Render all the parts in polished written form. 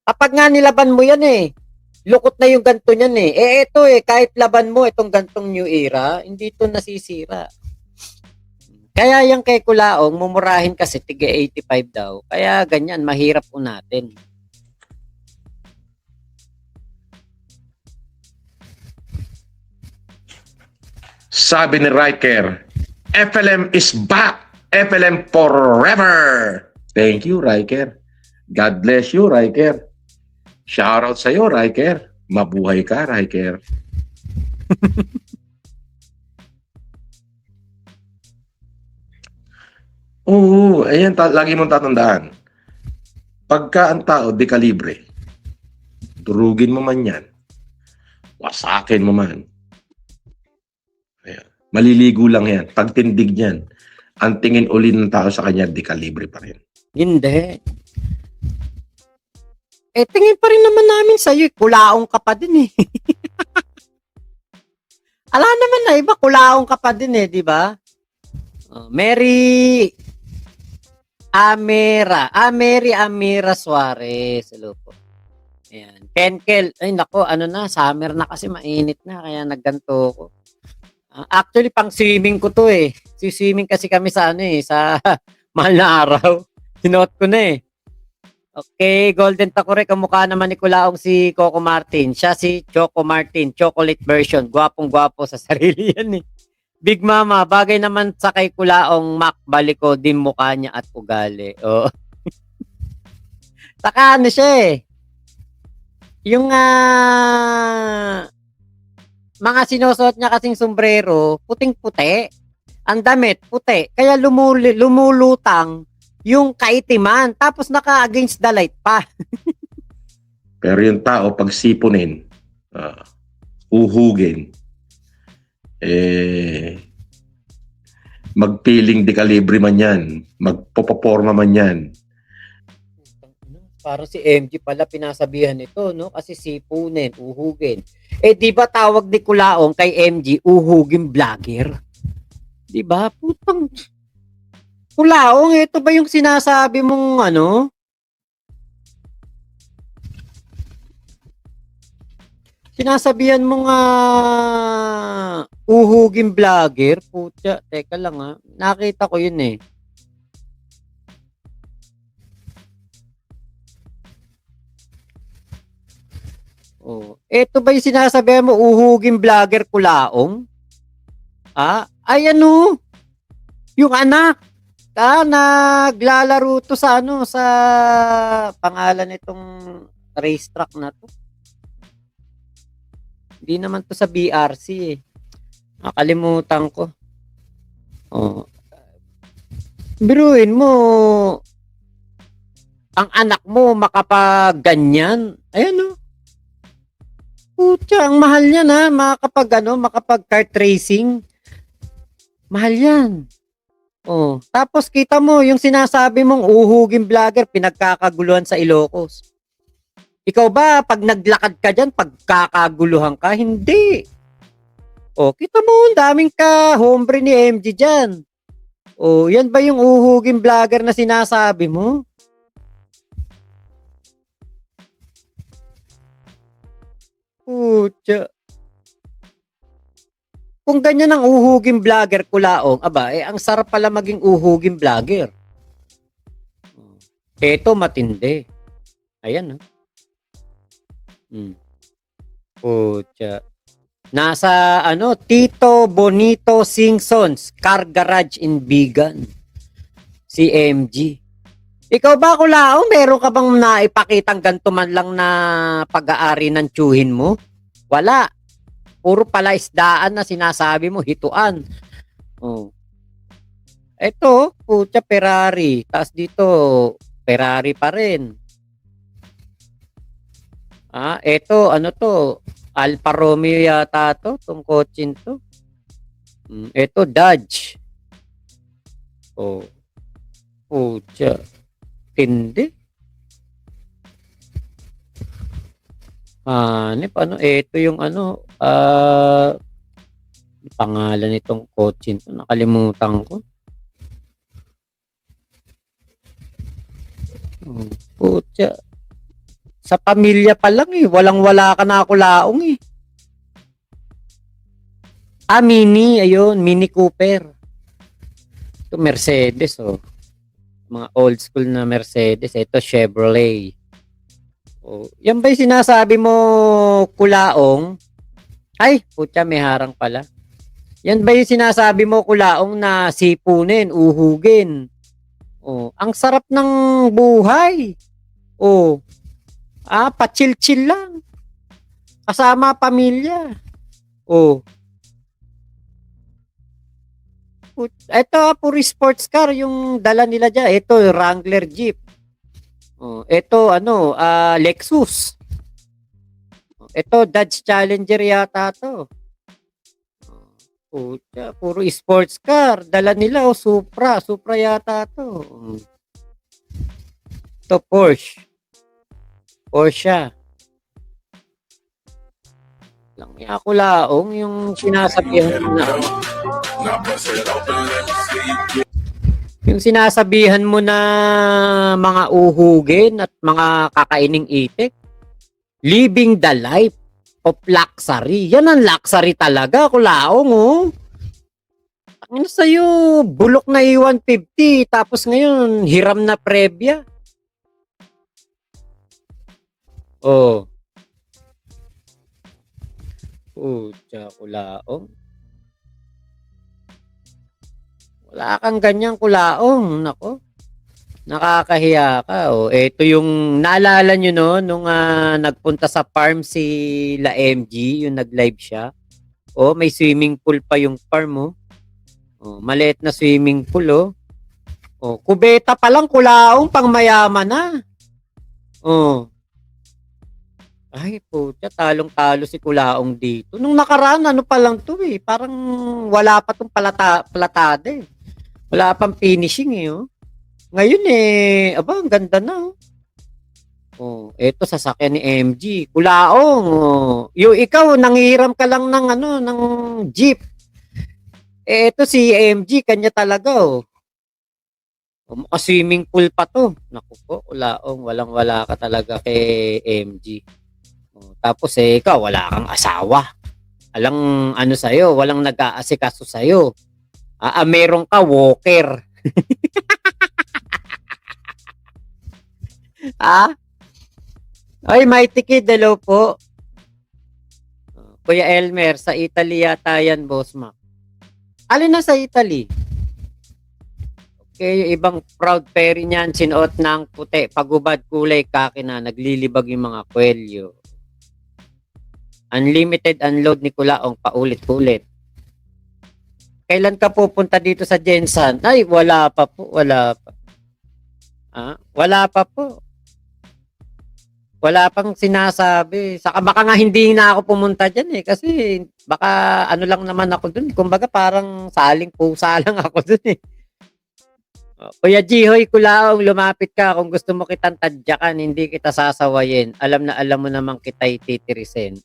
Kapag nga nilaban mo yan eh, lukot na yung ganto niyan eh. Ito kahit laban mo itong gantong new era, hindi to nasisira. Kaya yung kay Kulaong, mumurahin kasi tiga 85 daw. Kaya ganyan, mahirap unatin. Sabi ni Riker, FLM is back! FLM forever! Thank you, Riker. God bless you, Riker. Shoutout sa'yo, Riker. Mabuhay ka, Riker. Oo, ayan, lagi mong tatandaan. Pagka ang tao dekalibre, durugin mo man yan, wasakin mo man, ayan, maliligo lang yan. Pagtindig niyan, ang tingin uli ng tao sa kanya, dekalibre pa rin. Hindi. Tingin pa rin naman namin sa'yo. Kulaong ka pa din eh. Ala naman na iba, kulaong ka pa din eh, di ba? Mary Amira Suarez. Hello po. Ayan. Kenkel. Ay nako, ano na, summer na kasi mainit na, kaya nagganto ko. Actually, pang swimming ko to eh. Swimming kasi kami sa sa mahal na araw. Sinuot ko na eh. Okay, Golden Takore, kamukha naman ni Kulaong si Coco Martin. Siya si Choco Martin, chocolate version. Gwapong-gwapo sa sarili yan eh. Big Mama, bagay naman sa kay Kulaong Mac, baliko din mukha niya at ugali. Oh. Saka ano siya eh. Yung mga sinusuot niya kasing sombrero, puting-puti. Ang damit, puti. Kaya lumulutang yung kaitiman. Tapos naka-against the light pa. Pero yung tao, pag sipunin, uhugin, magpiling dekalibre man yan, magpopoporma man yan. Parang si MG pala pinasabihan ito, no? Kasi sipunin, uhugin. Di ba tawag ni Kulaong kay MG, uhugin vlogger? Di ba? Putang... Kulaong, ito ba yung sinasabi mong ano? Sinasabihan mong uhugin vlogger? Putya, teka lang nakita ko yun eh. Oh, ito ba yung sinasabihan mo uhugin vlogger Kulaong? Ay ano? Yung anak naglalaro to sa sa pangalan nitong racetrack na to. Hindi naman to sa BRC eh. Nakalimutan ko. Oh. Biruin mo, ang anak mo makapag-ganyan. Ayan o. Putya, ang mahal niyan makapag kart racing. Mahal yan. Oh, tapos kita mo yung sinasabi mong uhugin vlogger pinagkakaguluhan sa Ilocos. Ikaw ba pag naglakad ka diyan pagkakaguluhan ka? Hindi. Oh, kita mo ang daming ka hombre ni MG diyan. Oh, yan ba yung uhugin vlogger na sinasabi mo? Putya. Kung ganyan ang uhugin vlogger Kulaong, ang sarap pala maging uhugin vlogger. Eto matindi. Ayan Putya. Nasa Tito Bonito Singsons Car Garage in Bigan. Si MG. Ikaw ba Kulaong, meron ka bang naipakitang ganito man lang na pag-aari ng tsuhin mo? Wala. Puro pala isdaan na sinasabi mo, hituan. Oh. Ito, putya Ferrari. Tapos dito, Ferrari pa rin. Ito, ano to? Alfa Romeo yata to, tong kotsin to. Ito, Dodge. Oh. Putya. Tindi. Paano? Ito yung pangalan nitong kotsin to. Nakalimutan ko. Putya. Sa pamilya pa lang eh, walang-wala ka na kulaong eh. Mini, ayun, Mini Cooper. Ito Mercedes oh. Mga old school na Mercedes. Ito Chevrolet. Oh, yan ba yung sinasabi mo kulaong? Ay, putya, may harang pala. Yan ba yung sinasabi mo kulaong na sipunin, uhugin? Oh, ang sarap ng buhay. Oh, pa-chill-chill lang. Kasama pamilya. Oh. Ito, puro sports car yung dala nila dyan. Ito, Wrangler Jeep. Oh, ito, Lexus. Ito, Dodge Challenger yata to. Puro sports car. Dala nila, Supra. Supra yata to. Ito, Porsche. Lang niya ako laong yung sinasabihan mo na. Yung sinasabihan mo na mga uhugin at mga kakaining itik. Living the life of luxury. Yan ang luxury talaga, kulaong oh. Ano sa'yo, bulok na E150, tapos ngayon, hiram na Previa. Oh. Pucha, kulaong. Wala kang ganyang kulaong, nako. Nakakahiya ka. Oh. Ito yung naalala nyo no nung nagpunta sa farm si La MG, yung nag-live siya. Oh, may swimming pool pa yung farm oh. Oh, maliit na swimming pool oh. Oh, kubeta pa lang kulaong pang mayaman na. Oh. Ay, pucha, talong-talo si Kulaong dito. Nung nakaraan, ano pa lang to eh. Parang wala pa tong palatade. Wala pang finishing eh. Oh. Ngayon eh, ang ganda na. Oh, eto sasakyan ni MG. Kulaong. Oh. Ikaw, nanghihiram ka lang ng ng jeep. Eto si MG, kanya talaga oh. Swimming pool pa to. Naku po, Kulaong. Walang-wala ka talaga kay MG. Tapos ikaw wala kang asawa. Alang sa'yo, walang nag-aasikaso sa'yo. Meron ka walker. Ay, Mighty Kid, hello po. Kuya Elmer, sa Italy yata yan, Boss Mac. Alin na sa Italy? Okay, yung ibang proud fairy niyan, sinuot ng puti, pagubad kulay kaki na, naglilibag yung mga kwelyo. Unlimited unload ni Kulaong paulit-ulit. Kailan ka pupunta dito sa Jensan? Ay, wala pa po. Wala pa. Wala pa po. Wala pang sinasabi. Saka baka nga hindi na ako pumunta dyan eh. Kasi baka lang naman ako dun. Kumbaga parang saling pusa lang ako dun eh. Kuya Jihoy Kulaong, lumapit ka kung gusto mo kitang tadyakan, hindi kita sasawayin. Alam na alam mo namang kita'y titirisin.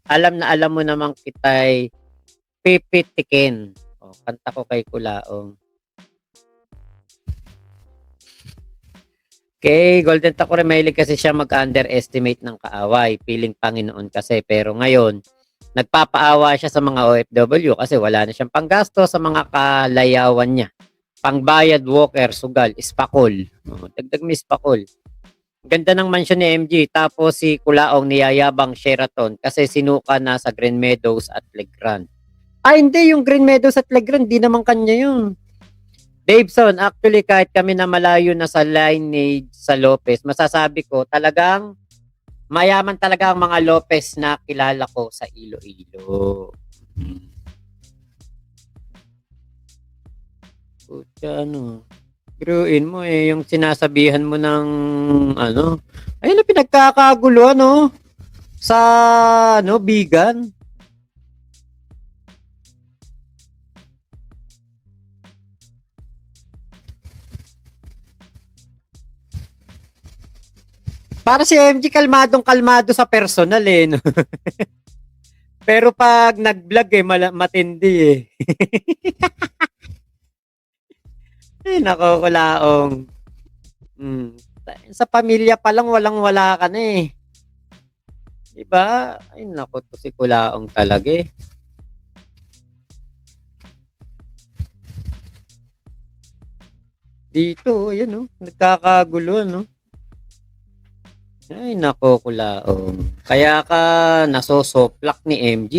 Alam na alam mo namang kita'y pipitikin. Kanta ko kay Kulaong. Okay, Golden Takore, mahilig kasi siya mag-underestimate ng kaaway. Piling Panginoon kasi. Pero ngayon, nagpapaawa siya sa mga OFW kasi wala na siyang panggasto sa mga kalayawan niya. Pangbayad, walker, sugal, ispakol. Dagdag may ispakol. Ganda ng mansion ni MG. Tapos si Kulaong niyayabang Sheraton kasi sinuka na sa Green Meadows at Legrand. Hindi. Yung Green Meadows at Legrand, di naman kanya yun. Daveson, actually kahit kami na malayo na sa lineage sa Lopez, masasabi ko talagang mayaman talaga ang mga Lopez na kilala ko sa Iloilo. Pucha, biruin mo yung sinasabihan mo ng ayun na pinagkakagulo sa vegan. Para si MG kalmadong-kalmado sa personal no. Pero pag nag-vlog matindi Ay, nako, Kulaong. Sa pamilya pa lang walang-wala ka na eh. 'Di ba? Ay naku, 'to si Kulaong talaga eh. Dito, ayan oh, nagkakagulo no. Ay nako, Kulaong. Kaya ka nasosoplak ni MG.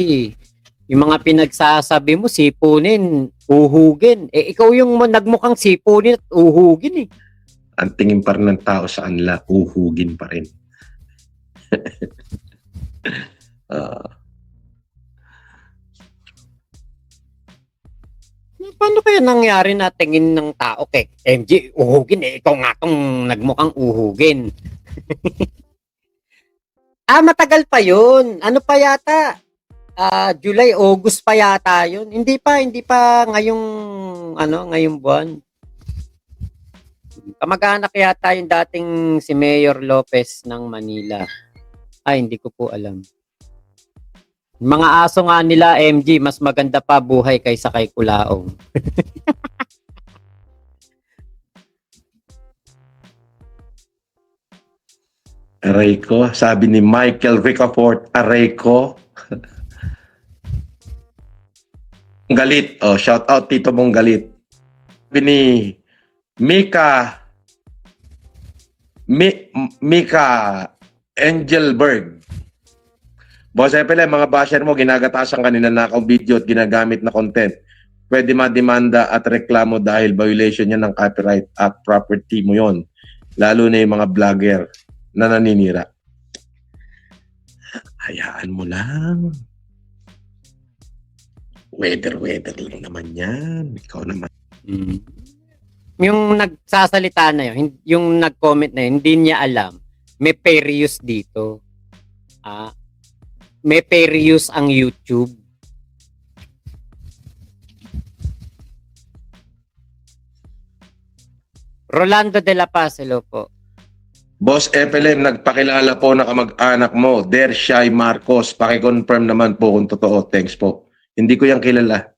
Yung mga pinagsasabi mo, sipunin, uhugin. Eh, ikaw yung nagmukhang sipunin at uhugin eh. Ang tingin pa rin ng tao sa kanila, uhugin pa rin. Ah, Paano kaya nangyari na tingin ng tao kay MG, uhugin eh, ikaw nga tong nagmukhang uhugin. Matagal pa yun. Ano pa yata? July, August pa yata yun. Hindi pa ngayong buwan. Kamag-anak yata yung dating si Mayor Lopez ng Manila. Hindi ko po alam. Mga aso nga nila, MG, mas maganda pa buhay kaysa kay Kulaong. aray ko, sabi ni Michael Ricafort, aray ko. Galit. Oh, shout out Tito mong galit. Sabi ni Mika Mika Angelberg. Boss Epele, mga basher mo, ginagatasan kanina nakaw video at ginagamit na content. Pwede mademanda at reklamo dahil violation yan ng Copyright Act, property mo yon. Lalo na yung mga vlogger na naninira. Hayaan mo lang. Weather lang naman yan. Ikaw naman. Yung nagsasalita na yun, yung nag-comment na yun, hindi niya alam. May fair use dito. May fair use ang YouTube. Rolando de la Paz, hello po. Boss FLM, nagpakilala po na kamag-anak mo, Dershai Marcos. Paki-confirm naman po kung totoo. Thanks po. Hindi ko yan kilala.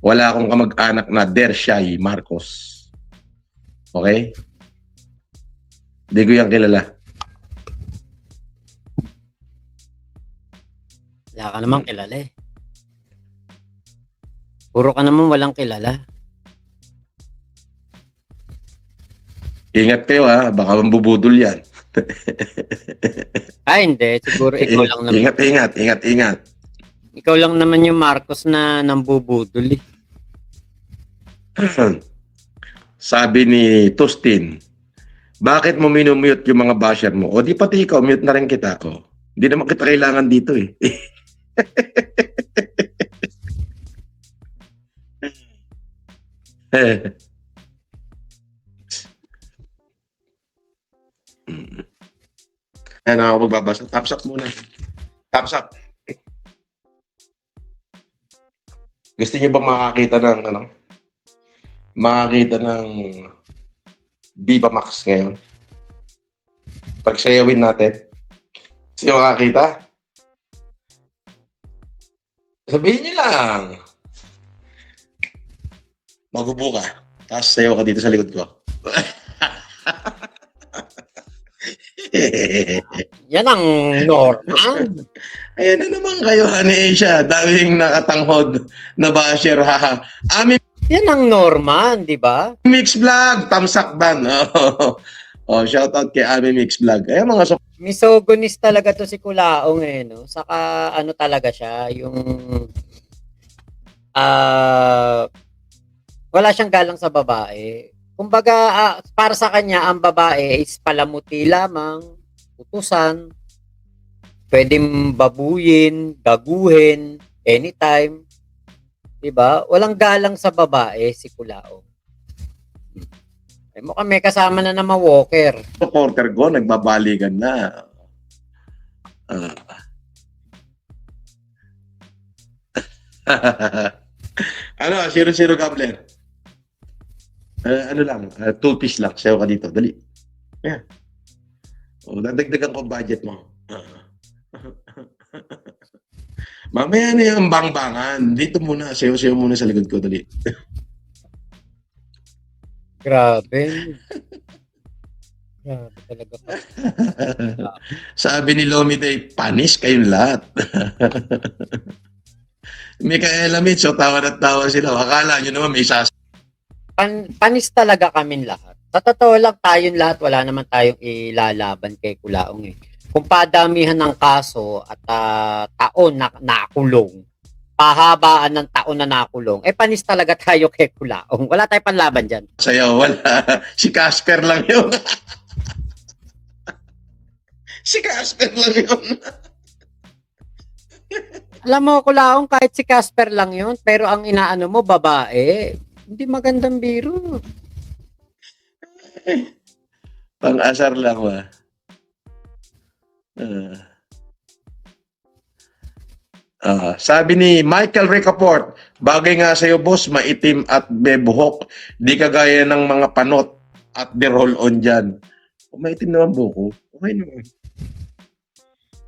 Wala akong kamag-anak na Dershai Marcos. Okay? Hindi ko yan kilala. Wala ka namang kilala eh. Puro ka naman walang kilala. Ingat kayo ha, baka mambubudol yan. Hindi. Siguro ikaw lang naman. Ingat. Ikaw lang naman yung Marcos na nambubudol eh. Sabi ni Tustin, bakit mo minumute yung mga basher mo? O di pati ikaw, mute na rin kita. O, hindi naman kita kailangan dito eh. Ayan ako magbabasa. Thumbs up muna. Thumbs up. Gusto niyo bang makakita ng Viva Max ngayon? Pagsayawin natin. Sino makakita? Sabihin niyo lang. Magubo ka. Tapos sayaw ka dito sa likod ko. Yan ang normal. Ayan na naman kayo, Honey Asia. Daming nakatanghod na basher, haha. Yan ang normal, di ba? Mix Vlog, tamsakban. Oh, shout out kay Ami Mix Vlog. Ayan mga Misogynist talaga to si Kulaong eh, no? Saka ano talaga siya, yung wala siyang galang sa babae. Kumbaga, para sa kanya, ang babae is palamuti lamang, utusan, pwedeng babuyin, daguhin, anytime. Diba? Walang galang sa babae, si Kulaong. Mukhang may kasama na naman Walker. supporter ko, nagbabalikan na. Ano, 0-0 Gambler. Ano lang, 2 piece lang. Sayo ka dito, dali. Ayan. O, dadagdagan ko budget mo. Mamaya na yung bangbangan. Dito muna, sayo-sayo muna sa likod ko, dali. Grabe. Grabe talaga ka. Sabi ni Lomide, panis kayong lahat. Micaela Mitch, tawa na tawa sila. Akala nyo naman may Panis talaga kaming lahat. Sa totoo lang, tayong lahat, wala naman tayong ilalaban kay Kulaong eh. Kung padamihan ng kaso at taon na nakulong, pahabaan ng taon na nakulong, panis talaga tayo kay Kulaong. Wala tayong panlaban dyan. sayaw. Wala. Si Casper lang yun. Si Casper lang yun. Alam mo, Kulaong, kahit si Casper lang yun, pero ang inaano mo, babae, hindi magandang biro. Pang-asar lang ba? Sabi ni Michael Ricaport, bagay nga sa'yo boss, maitim at bebuhok. Di kagaya ng mga panot at the roll-on dyan. Maitim naman buko. Okay naman.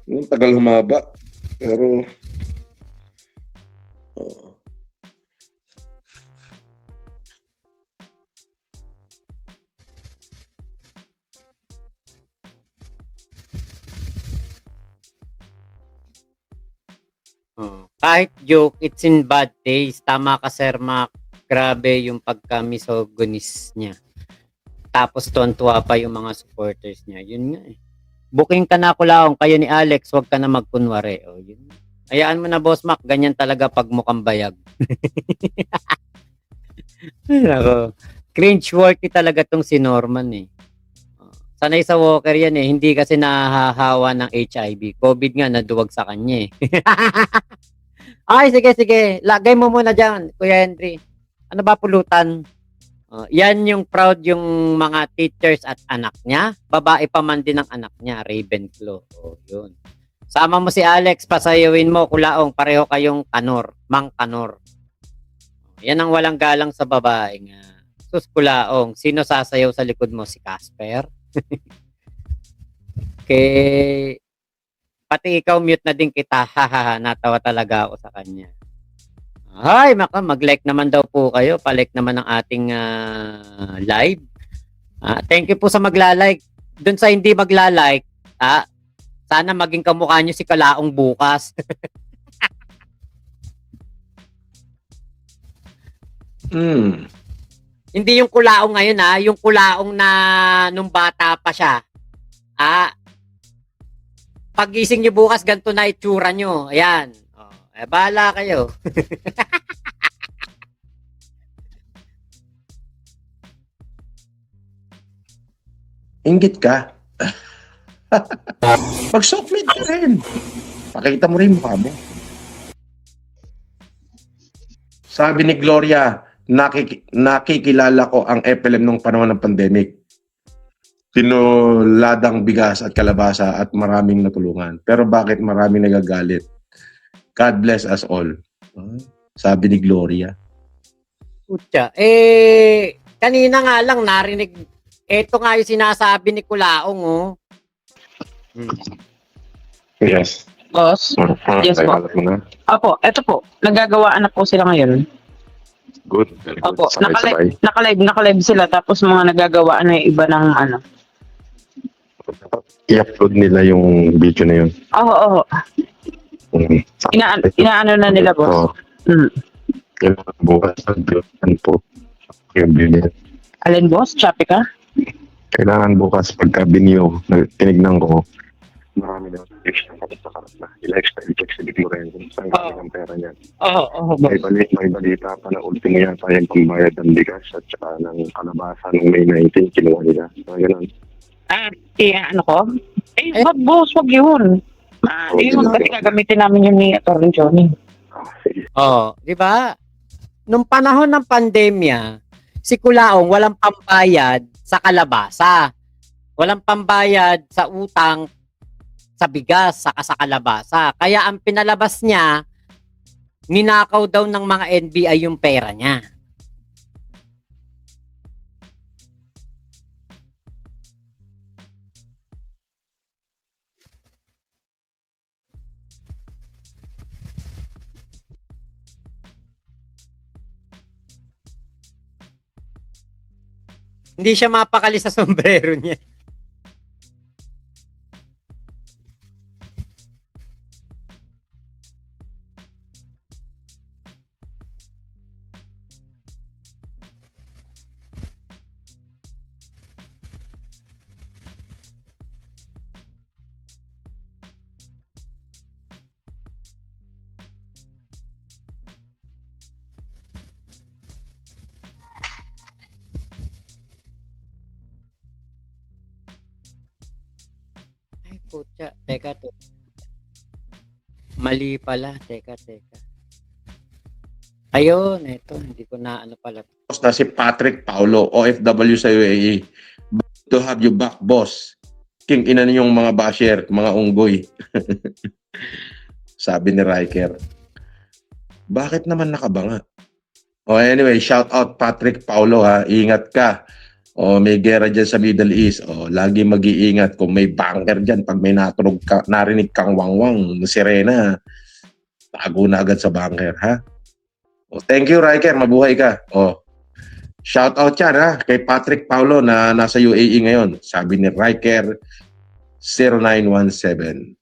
Yung tagal humaba. Pero, Kahit joke, it's in bad taste. Tama ka, Sir Mac. Grabe yung pagka-misogynist niya. Tapos tuwan-tuwa pa yung mga supporters niya. Yun nga eh. Booking ka na, Kulaong. Kayo ni Alex, wag ka na magkunwari. O, yun. Hayaan mo na, Boss Mac. Ganyan talaga pag mukhang bayag. Ako. Cringe-worthy talaga tong si Norman eh. Sanay sa Walker yan eh. Hindi kasi nahahawa ng HIV. COVID nga, naduwag sa kanya eh. Ay, sige. Lagay mo muna dyan, Kuya Henry. Ano ba pulutan? Yan yung proud yung mga teachers at anak niya. Babae pa man din ang anak niya, Ravenclaw. Yun. Sama mo si Alex, pasayawin mo, Kulaong. Pareho kayong kanor, mang kanor. Yan ang walang galang sa babae nga. Sus, Kulaong. Sino sasayaw sa likod mo? Si Casper? Kay pati ikaw mute na din kita. Hahaha, natawa talaga ako sa kanya. Hi, mag-like naman daw po kayo. Pa-like naman ang ating live. Thank you po sa magla-like. Doon sa hindi magla-like, sana maging kamukha nyo si Kalaong bukas. Hindi yung Kulaong ngayon yung Kulaong na nung bata pa siya. Pagising nyo bukas, ganito na itsura nyo. Ayan. Bahala kayo. inggit ka. Mag-submit ka rin. Pakita mo rin mukha mo. Sabi ni Gloria, nakikilala ko ang FLM nung panahon ng pandemic. Tinuladang bigas at kalabasa at maraming natulungan. Pero bakit maraming nagagalit? God bless us all. Sabi ni Gloria. Putya. Kanina nga lang narinig, eto nga yung sinasabi ni Kulaong, Yes. Boss? Yes po. Opo, eto po. Nagagawaan na po sila ngayon. Good. Very good. Opo, naka-live sila tapos mga nagagawaan na yung iba ng ano. I-upload nila yung video na yun. Oo. Inaano na nila, boss. Bukas na po yung video. Alin, boss? Choppy ka? Kailangan bukas pagka binyo, tinignan ko, marami na extra sa karat na. I-extra, i-check sa video rin kung saan galing ang pera niyan. Oo, boss. May balita pa na ultimo yan tayong pambayad ng bigas at saka ng kalabasa ng May 19, kinuha nila. So, ganun. Ano ko? Wag, boss, wag yun. Yun, kasi gagamitin namin yun ni Atty. Johnny. Sige. di ba? Nung panahon ng pandemya, si Kulaong walang pambayad sa kalabasa. Walang pambayad sa utang sa bigas saka sa kalabasa. Kaya ang pinalabas niya, ninakaw daw ng mga NBI yung pera niya. Hindi siya mapakali sa sombrero niya. putya. Teka. Mali pala. Teka. Ayun, ito. Hindi ko na ano pala. Na si Patrick Paulo, OFW sa UAE. To have you back, boss. King ina ninyong mga basher, mga unggoy. Sabi ni Riker. Bakit naman nakabanga? Anyway, shout out Patrick Paulo ha. Ingat ka. May gera dyan sa Middle East. Lagi mag-iingat kung may bunker dyan. Pag may narinig kang wangwang na sirena, tago na agad sa bunker ha. Thank you Riker, mabuhay ka. Shout out yan ha, kay Patrick Paulo na nasa UAE ngayon. Sabi ni Riker 0917.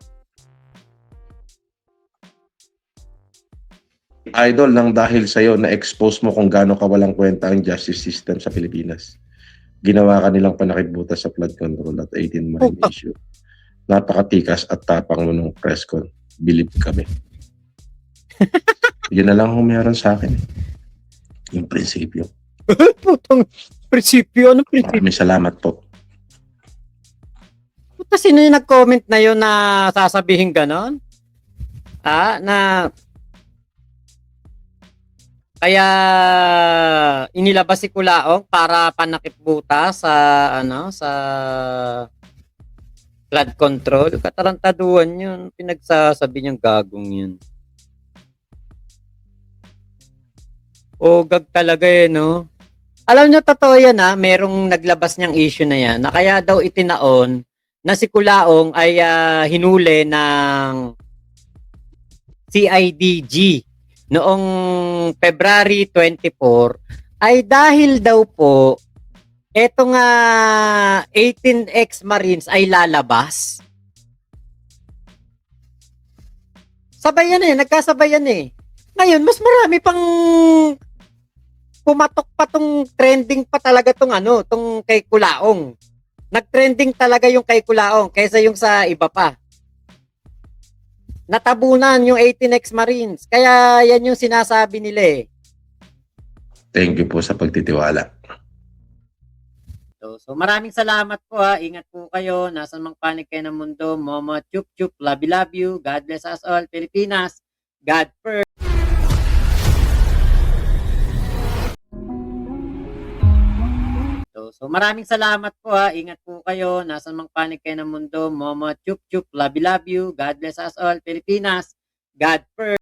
Idol, nang dahil sa'yo na-expose mo kung gaano kawalang kwenta ang justice system sa Pilipinas. Ginawa ka nilang panakitbutas sa flood control at 18 marine issue. Napakatikas at tapang mo nung press con. Believe kami. Yun na lang kung meron sa akin. Yung prinsipyo. Putong prinsipyo. Anong prinsipyo? Maraming salamat po. Puta, sino yung nag-comment na yun na sasabihin ganon? Na kaya inilabas si Kulaong para panakipbutas sa sa flood control. Katarantaduhan yun. Pinagsasabi niyang gagong yun. Gag talaga no? Alam niyo, totoo yan merong naglabas niyang issue na yan, na kaya daw itinaon na si Kulaong ay hinuli ng CIDG noong February 24 ay dahil daw po etong 18 ex-Marines ay lalabas. Sabayan nagkasabayan Ngayon, mas marami pang pumatok pa tong trending pa talaga tong tong kay Kulaong. Nag-trending talaga yung kay Kulaong kaysa yung sa iba pa. Natabunan yung 18 ex-Marines. Kaya yan yung sinasabi nila Thank you po sa pagtitiwala. So maraming salamat po Ingat po kayo. Nasaan mang panig kayo ng mundo. Momo chup chup. Love you. God bless us all. Pilipinas. God first. So maraming salamat po Ingat po kayo. Nasaan mang panig kayo ng mundo. Momo chup chup. Love you. God bless us all. Pilipinas. God first.